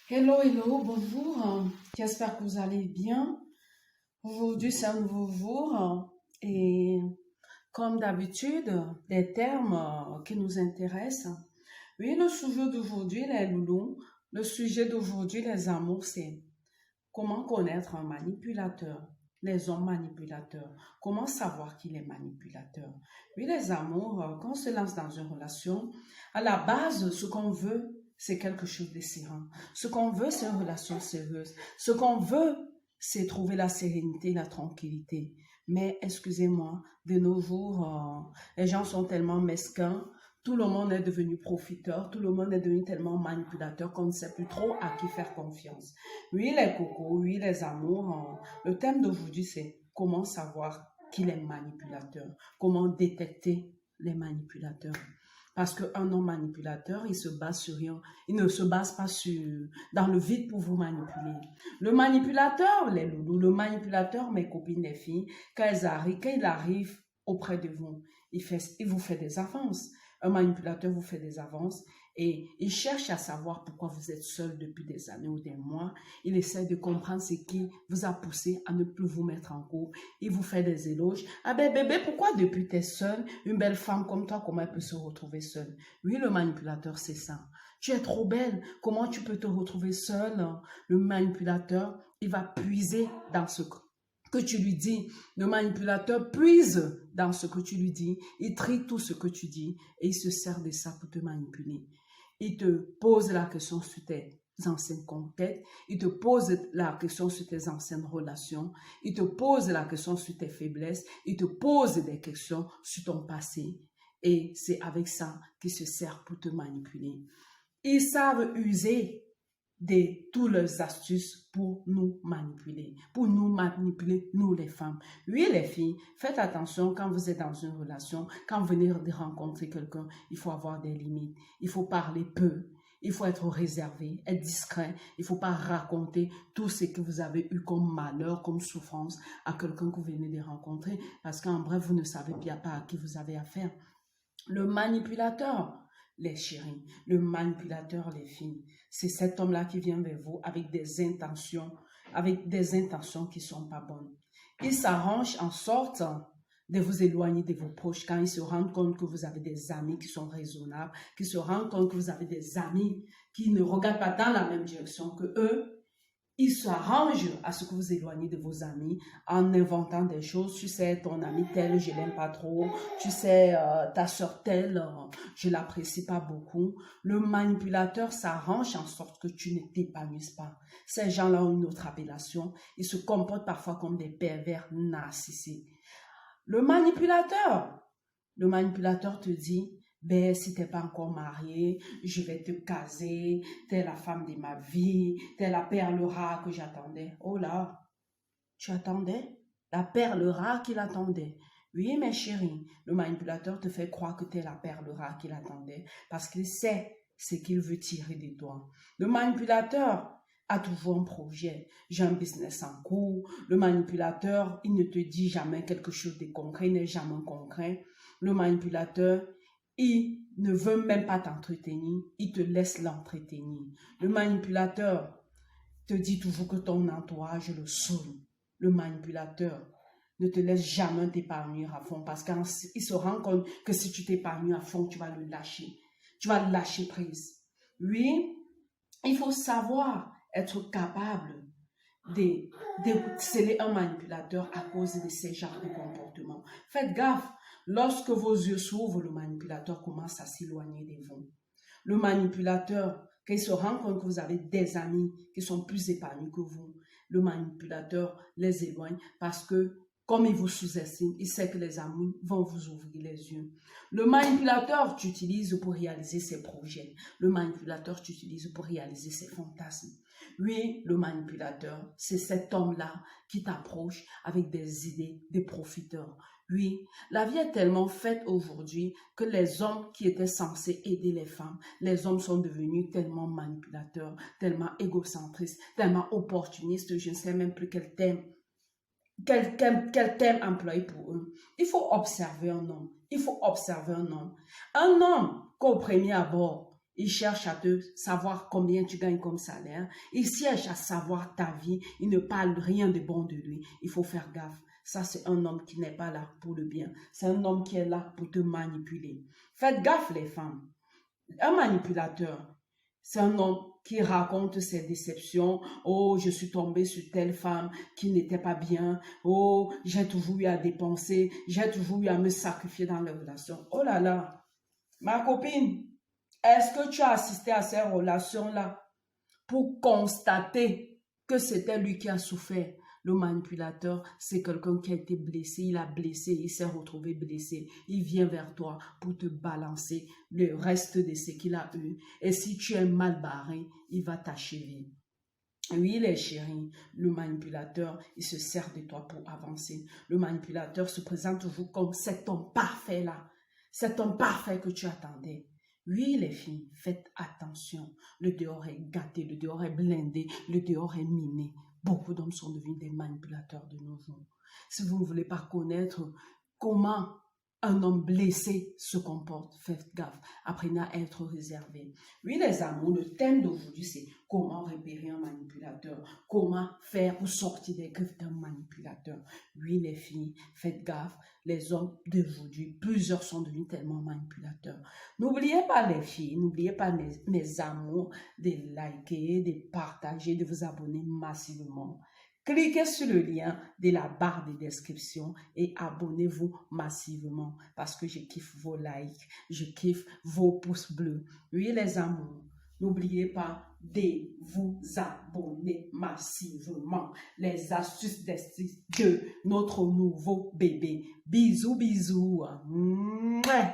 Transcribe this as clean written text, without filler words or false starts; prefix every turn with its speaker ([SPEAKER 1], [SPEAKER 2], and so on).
[SPEAKER 1] Hello, hello, bonjour. J'espère que vous allez bien. Aujourd'hui, c'est un nouveau jour et comme d'habitude, des termes qui nous intéressent. Oui, le sujet d'aujourd'hui, les loulous, le sujet d'aujourd'hui, les amours, c'est comment connaître un manipulateur, les hommes manipulateurs, comment savoir qu'il est manipulateur. Oui, les amours, quand on se lance dans une relation, à la base, ce qu'on veut, c'est quelque chose de serein. Ce qu'on veut, c'est une relation sérieuse. Ce qu'on veut, c'est trouver la sérénité, la tranquillité. Mais excusez-moi, de nos jours, les gens sont tellement mesquins, tout le monde est devenu profiteur, tout le monde est devenu tellement manipulateur qu'on ne sait plus trop à qui faire confiance. Oui, les cocos, oui, les amours. Le thème d'aujourd'hui, c'est comment savoir qu'il est manipulateur, comment détecter les manipulateurs. Parce qu'un homme manipulateur, il se base sur rien. Il ne se base pas dans le vide pour vous manipuler. Le manipulateur, les loulous, le manipulateur, mes copines, les filles, quand il arrive auprès de vous, il vous fait des avances. Un manipulateur vous fait des avances et il cherche à savoir pourquoi vous êtes seul depuis des années ou des mois. Il essaie de comprendre ce qui vous a poussé à ne plus vous mettre en couple. Il vous fait des éloges. Ah ben bébé, pourquoi depuis tu es seule? Une belle femme comme toi, comment elle peut se retrouver seule? Oui, le manipulateur, c'est ça. Tu es trop belle. Comment tu peux te retrouver seule? Le manipulateur, il va puiser dans ce que tu lui dis. Le manipulateur puise dans ce que tu lui dis. Il trie tout ce que tu dis et il se sert de ça pour te manipuler. Il te pose la question sur tes anciennes conquêtes. Il te pose la question sur tes anciennes relations. Il te pose la question sur tes faiblesses. Il te pose des questions sur ton passé. Et c'est avec ça qu'il se sert pour te manipuler. Ils savent user de toutes leurs astuces pour nous manipuler, nous les femmes. Oui, les filles, faites attention quand vous êtes dans une relation, quand vous venez de rencontrer quelqu'un, il faut avoir des limites, il faut parler peu, il faut être réservé, être discret, il ne faut pas raconter tout ce que vous avez eu comme malheur, comme souffrance à quelqu'un que vous venez de rencontrer, parce qu'en bref, vous ne savez bien pas à qui vous avez affaire. Le manipulateur, les chéris, le manipulateur, les filles, c'est cet homme-là qui vient vers vous avec des intentions qui ne sont pas bonnes. Il s'arrange en sorte de vous éloigner de vos proches quand il se rend compte que vous avez des amis qui sont raisonnables, qui se rend compte que vous avez des amis qui ne regardent pas dans la même direction que eux. Il s'arrange à ce que vous éloignez de vos amis en inventant des choses. Tu sais, ton ami tel, je l'aime pas trop. Tu sais, ta soeur telle, je l'apprécie pas beaucoup. Le manipulateur s'arrange en sorte que tu ne t'épanouisses pas. Ces gens-là ont une autre appellation. Ils se comportent parfois comme des pervers narcissiques. Le manipulateur te dit, ben, si t'es pas encore marié, je vais te caser, t'es la femme de ma vie, t'es la perle rare que j'attendais. Oh là, tu attendais? La perle rare qu'il attendait. Oui, mes chéris, le manipulateur te fait croire que t'es la perle rare qu'il attendait parce qu'il sait ce qu'il veut tirer de toi. Le manipulateur a toujours un projet. J'ai un business en cours. Le manipulateur, il ne te dit jamais quelque chose de concret, il n'est jamais concret. Le manipulateur, il ne veut même pas t'entretenir, il te laisse l'entretenir. Le manipulateur te dit toujours que ton entourage le saoule. Le manipulateur ne te laisse jamais t'épargner à fond parce qu'il se rend compte que si tu t'épargnes à fond, tu vas le lâcher. Tu vas lâcher prise. Oui, il faut savoir être capable de sceller un manipulateur à cause de ces genres de comportements. Faites gaffe, lorsque vos yeux s'ouvrent, le manipulateur commence à s'éloigner de vous. Le manipulateur, quand il se rend compte que vous avez des amis qui sont plus épanouis que vous, le manipulateur les éloigne parce que comme il vous sous-estime, il sait que les amis vont vous ouvrir les yeux. Le manipulateur, tu utilises pour réaliser ses projets. Le manipulateur, tu utilises pour réaliser ses fantasmes. Oui, le manipulateur, c'est cet homme-là qui t'approche avec des idées, des profiteurs. Oui, la vie est tellement faite aujourd'hui que les hommes qui étaient censés aider les femmes, les hommes sont devenus tellement manipulateurs, tellement égocentristes, tellement opportunistes, je ne sais même plus quel thème employer pour eux. Il faut observer un homme. Il faut observer un homme. Un homme qu'au premier abord, Ils cherchent à te savoir combien tu gagnes comme salaire. Ils cherchent à savoir ta vie. Ils ne parlent rien de bon de lui. Il faut faire gaffe. Ça, c'est un homme qui n'est pas là pour le bien. C'est un homme qui est là pour te manipuler. Faites gaffe, les femmes. Un manipulateur, c'est un homme qui raconte ses déceptions. Oh, je suis tombée sur telle femme qui n'était pas bien. Oh, j'ai toujours eu à dépenser. J'ai toujours eu à me sacrifier dans les relations. Oh là là, ma copine, est-ce que tu as assisté à ces relations-là pour constater que c'était lui qui a souffert? Le manipulateur, c'est quelqu'un qui a été blessé, il s'est retrouvé blessé. Il vient vers toi pour te balancer le reste de ce qu'il a eu. Et si tu es mal barré, il va t'achever. Oui, les chéris, le manipulateur, il se sert de toi pour avancer. Le manipulateur se présente toujours comme cet homme parfait là. Cet homme parfait que tu attendais. Oui, les filles, faites attention. Le dehors est gâté, le dehors est blindé, le dehors est miné. Beaucoup d'hommes sont devenus des manipulateurs de nos jours. Si vous ne voulez pas connaître comment un homme blessé se comporte, faites gaffe. Apprenez à être réservé. Oui, les amours, le thème d'aujourd'hui, c'est comment repérer un manipulateur. Comment faire pour sortir des griffes d'un manipulateur. Oui, les filles, faites gaffe. Les hommes d'aujourd'hui, plusieurs sont devenus tellement manipulateurs. N'oubliez pas les filles, n'oubliez pas mes amours, de liker, de partager, de vous abonner massivement. Cliquez sur le lien de la barre de description et abonnez-vous massivement parce que je kiffe vos likes, je kiffe vos pouces bleus. Oui, les amours, n'oubliez pas de vous abonner massivement. Les astuces de notre nouveau bébé. Bisous, bisous. Mouah.